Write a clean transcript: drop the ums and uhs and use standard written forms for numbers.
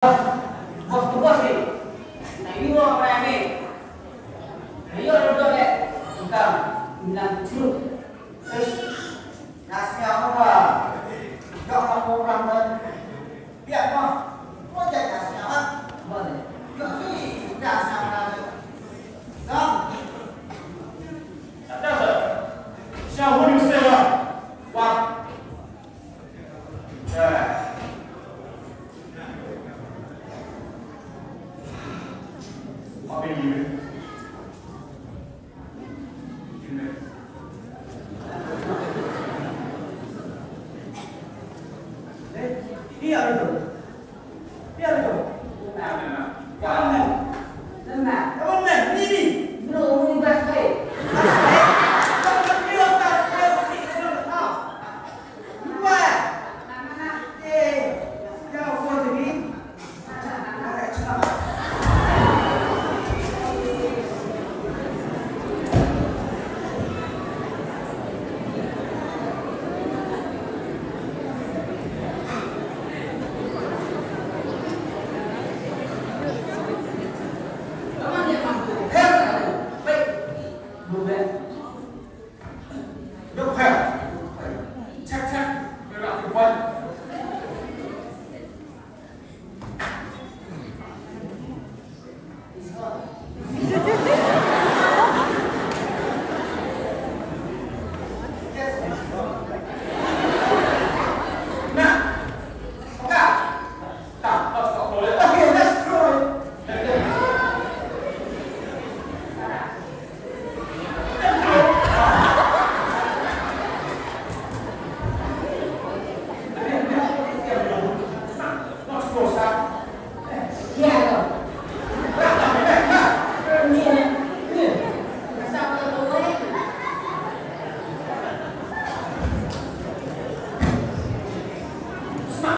Bos tugas nih. Nah ini mau apa ini? Ayo duduk deh. Bukan, bilang curut. Terus nasi apa? Gak mau orang dan biar mah. Mau jadi nasi apa? Boleh. Gak sih, nasi apa? Gak. Ada tak? Siapa yang saya? Wah. Apa ini?